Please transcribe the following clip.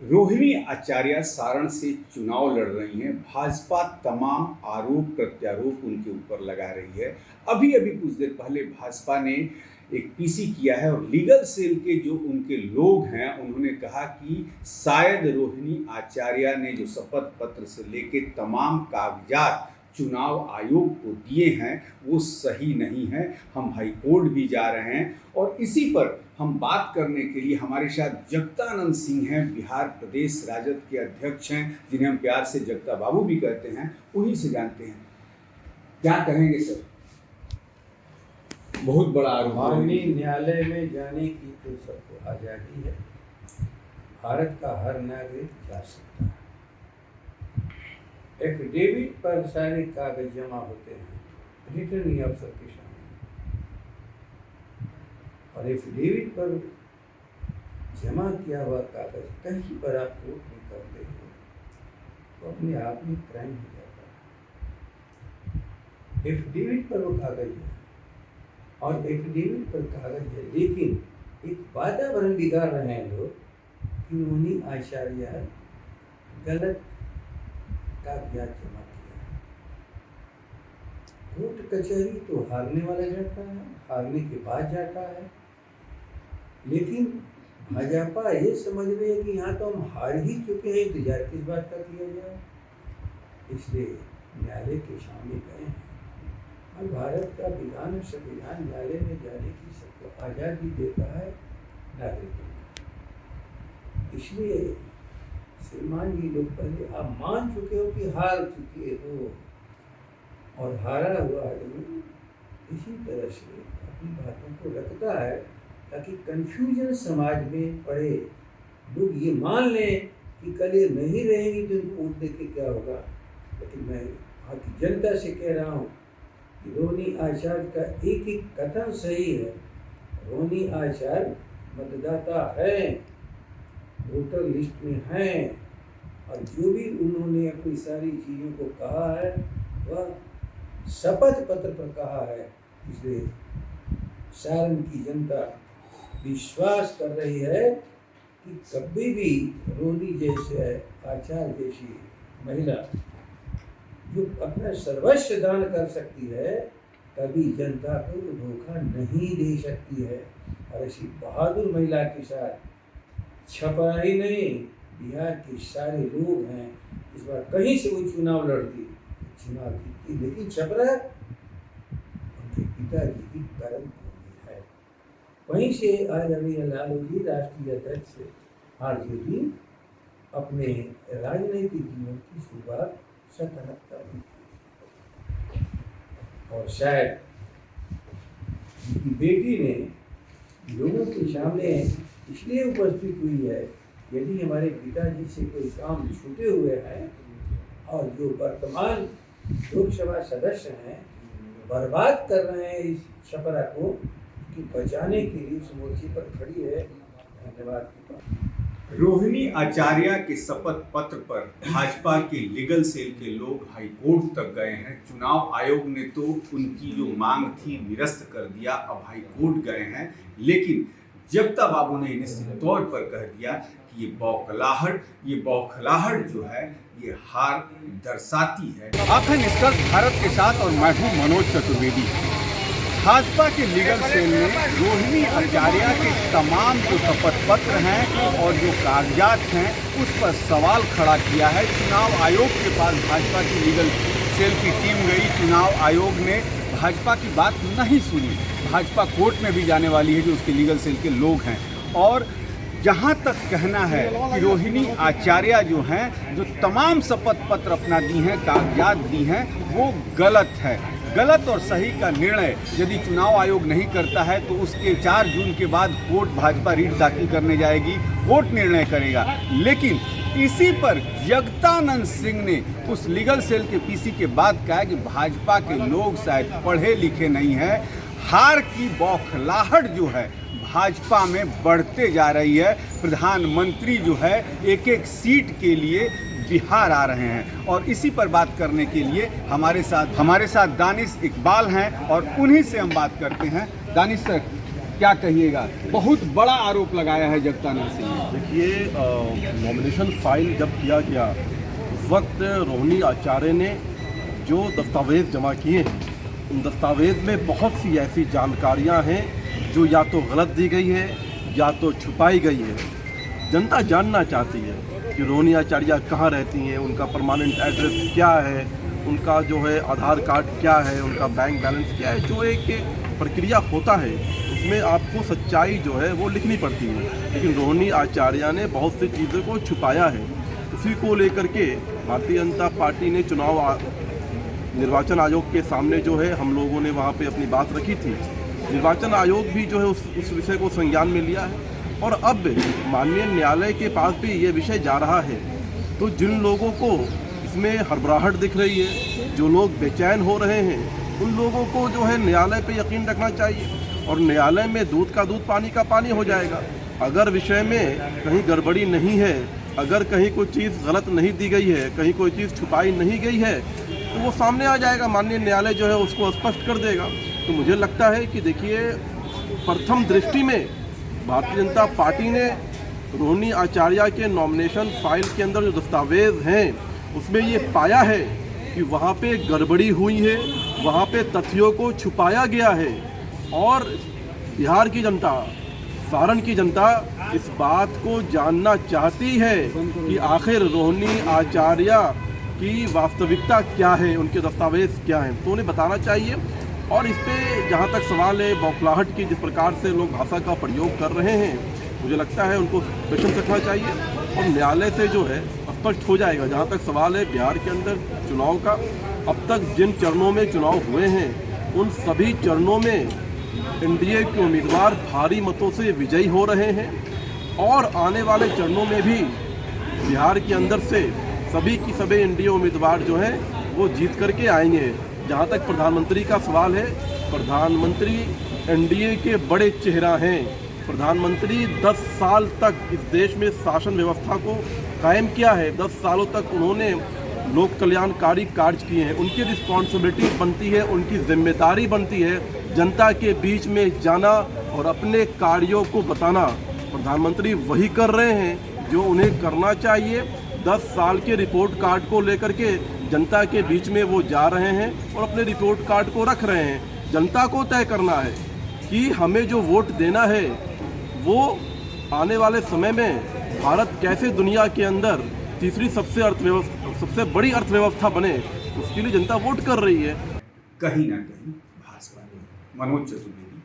रोहिणी आचार्य सारण से चुनाव लड़ रही हैं। भाजपा तमाम आरोप प्रत्यारोप उनके ऊपर लगा रही है। अभी अभी कुछ देर पहले भाजपा ने एक पीसी किया है और लीगल सेल के जो उनके लोग हैं उन्होंने कहा कि शायद रोहिणी आचार्य ने जो शपथ पत्र से लेके तमाम कागजात चुनाव आयोग को दिए हैं वो सही नहीं है। हम हाई कोर्ट भी जा रहे हैं और इसी पर हम बात करने के लिए हमारे साथ जगतानंद सिंह हैं, बिहार प्रदेश राजद के अध्यक्ष हैं, जिन्हें हम प्यार से जगता बाबू भी कहते हैं। उन्हीं से जानते हैं क्या कहेंगे सर। बहुत बड़ा आरोप। माननीय न्यायालय में जाने की तो सबको आज़ादी है। भारत का हर नागरिक जा सकता है। एफिडेविट पर सारे कागज जमा होते हैं रिटर्निंग अफसर के सामने, और एफिडेविट पर जमा किया हुआ कागज कहीं पर आप कोर्ट में करते हो तो अपने आप में क्राइम हो जाता है। एफिडेविट पर वो कागज है और एफिडेविट पर कागज है, लेकिन एक वातावरण बिगाड़ रहे हैं लोग कि रोहिणी आचार्य गलत कागजात जमा किया है। कोर्ट कचहरी तो हारने वाला जाता है, हारने के बाद जाता है, लेकिन भाजपा ये समझ रही है कि यहाँ तो हम हार ही चुके हैं, इंतजार किस बात का किया जाए। इसलिए न्यायालय के सामने गए हैं और भारत का विधान संविधान न्यायालय में जाने की सबको आज़ादी देता है नागरिकों को। इसलिए श्रीमान जी लोग पहले आप मान चुके हो कि हार चुके हो, और हारा हुआ आदमी इसी तरह से अपनी बातों को रखता है ताकि कंफ्यूजन समाज में पड़े, लोग ये मान लें कि कल ये नहीं रहेंगी तो इनको वोट दे के क्या होगा। लेकिन मैं यहाँ की जनता से कह रहा हूँ कि रोहिणी आचार्य का एक एक कथन सही है। रोहिणी आचार्य मतदाता है, वोटर लिस्ट में हैं, और जो भी उन्होंने अपनी सारी चीज़ों को कहा है वह शपथ पत्र पर कहा है। इसलिए सारण की जनता विश्वास कर रही है कि कभी भी रोहिणी जैसे आचार्य जैसी महिला जो अपना सर्वस्व दान कर सकती है, कभी जनता को धोखा नहीं दे सकती है। और ऐसी बहादुर महिला के साथ छपरा ही नहीं, बिहार के सारे लोग हैं। इस बार कहीं से वो चुनाव लड़ती, चुनाव जीतती, लेकिन छपरा उनके पिताजी की कर्म भूमि है। वहीं से आज अभी लालू जी राष्ट्रीय अध्यक्ष आरजेडी अपने राजनीतिक जीवन की शुरुआत 77 में की, और शायद उनकी बेटी ने लोगों के सामने इसलिए उपस्थित हुई है, यदि हमारे पिताजी से कोई काम छूटे हुए हैं और जो वर्तमान लोकसभा सदस्य हैं बर्बाद कर रहे हैं इस छपरा को, कि बचाने के लिए उस मोर्चे पर खड़ी है। धन्यवाद की बात। रोहिणी आचार्य के शपथ पत्र पर भाजपा के लीगल सेल के लोग हाई कोर्ट तक गए हैं। चुनाव आयोग ने तो उनकी जो मांग थी निरस्त कर दिया, अब हाई कोर्ट गए हैं, लेकिन जगता बाबू ने निश्चित तौर पर कह दिया कि ये बौखलाहट जो है ये हार दर्शाती है। आप हैं निष्कर्ष भारत के साथ और मैं हूं मनोज चतुर्वेदी। भाजपा के लीगल सेल ने रोहिणी आचार्य के तमाम जो शपथ पत्र हैं और जो कागजात हैं उस पर सवाल खड़ा किया है। चुनाव आयोग के पास भाजपा की लीगल सेल की टीम गई, चुनाव आयोग ने भाजपा की बात नहीं सुनी। भाजपा कोर्ट में भी जाने वाली है जो उसके लीगल सेल के लोग हैं, और जहां तक कहना है कि रोहिणी आचार्य जो हैं, जो तमाम शपथ पत्र अपना दी हैं, कागजात दी हैं, वो गलत है। गलत और सही का निर्णय यदि चुनाव आयोग नहीं करता है तो उसके 4 जून के बाद कोर्ट भाजपा रीट दाखिल करने जाएगी, कोर्ट निर्णय करेगा। लेकिन इसी पर जगतानंद सिंह ने उस लीगल सेल के पीसी के बाद कहा कि भाजपा के लोग शायद पढ़े लिखे नहीं हैं। हार की बौखलाहट जो है भाजपा में बढ़ते जा रही है। प्रधानमंत्री जो है एक एक सीट के लिए बिहार आ रहे हैं, और इसी पर बात करने के लिए हमारे साथ दानिश इकबाल हैं और उन्हीं से हम बात करते हैं। दानिश सर, क्या कहिएगा? बहुत बड़ा आरोप लगाया है जगतानंद सिंह ने। देखिए, नॉमिनेशन फाइल जब किया गया उस वक्त रोहिणी आचार्य ने जो दस्तावेज़ जमा किए हैं, उन दस्तावेज़ में बहुत सी ऐसी जानकारियां हैं जो या तो गलत दी गई है या तो छुपाई गई है। जनता जानना चाहती है कि रोहिणी आचार्य कहाँ रहती हैं, उनका परमानेंट एड्रेस क्या है, उनका जो है आधार कार्ड क्या है, उनका बैंक बैलेंस क्या है। जो एक प्रक्रिया होता है उसमें आपको सच्चाई जो है वो लिखनी पड़ती है, लेकिन रोहिणी आचार्य ने बहुत सी चीज़ों को छुपाया है। उसी को लेकर के भारतीय जनता पार्टी ने निर्वाचन आयोग के सामने जो है हम लोगों ने वहाँ पे अपनी बात रखी थी। निर्वाचन आयोग भी जो है उस विषय को संज्ञान में लिया है और अब माननीय न्यायालय के पास भी ये विषय जा रहा है। तो जिन लोगों को इसमें हड़बड़ाहट दिख रही है, जो लोग बेचैन हो रहे हैं, उन लोगों को जो है न्यायालय पे यकीन रखना चाहिए और न्यायालय में दूध का दूध पानी का पानी हो जाएगा। अगर विषय में कहीं गड़बड़ी नहीं है, अगर कहीं कोई चीज़ गलत नहीं दी गई है, कहीं कोई चीज़ छुपाई नहीं गई है, तो वो सामने आ जाएगा। माननीय न्यायालय जो है उसको स्पष्ट कर देगा। तो मुझे लगता है कि देखिए, प्रथम दृष्टि में भारतीय जनता पार्टी ने रोहिणी आचार्य के नॉमिनेशन फाइल के अंदर जो दस्तावेज़ हैं उसमें ये पाया है कि वहाँ पे गड़बड़ी हुई है, वहाँ पे तथ्यों को छुपाया गया है और बिहार की जनता, सारण की जनता इस बात को जानना चाहती है कि आखिर रोहिणी आचार्य की वास्तविकता क्या है, उनके दस्तावेज़ क्या हैं, तो उन्हें बताना चाहिए। और इस पे जहाँ तक सवाल है बौखलाहट की, जिस प्रकार से लोग भाषा का प्रयोग कर रहे हैं, मुझे लगता है उनको पेशेंस रखना चाहिए और न्यायालय से जो है स्पष्ट हो जाएगा। जहाँ तक सवाल है बिहार के अंदर चुनाव का, अब तक जिन चरणों में चुनाव हुए हैं उन सभी चरणों में एनडीए के उम्मीदवार भारी मतों से विजयी हो रहे हैं और आने वाले चरणों में भी बिहार के अंदर से सभी की सभी एनडीए उम्मीदवार जो हैं वो जीत करके आएंगे। जहाँ तक प्रधानमंत्री का सवाल है, प्रधानमंत्री एनडीए के बड़े चेहरा हैं। प्रधानमंत्री 10 साल तक इस देश में शासन व्यवस्था को कायम किया है। 10 सालों तक उन्होंने लोक कल्याणकारी कार्य किए हैं। उनकी रिस्पॉन्सिबिलिटी बनती है, उनकी जिम्मेदारी बनती है जनता के बीच में जाना और अपने कार्यों को बताना। प्रधानमंत्री वही कर रहे हैं जो उन्हें करना चाहिए। 10 साल के रिपोर्ट कार्ड को लेकर के जनता के बीच में वो जा रहे हैं और अपने रिपोर्ट कार्ड को रख रहे हैं। जनता को तय करना है कि हमें जो वोट देना है वो आने वाले समय में भारत कैसे दुनिया के अंदर तीसरी सबसे बड़ी अर्थव्यवस्था बने, उसके लिए जनता वोट कर रही है। कहीं ना कहीं भाजपा ने मनोज चतुर्वेदी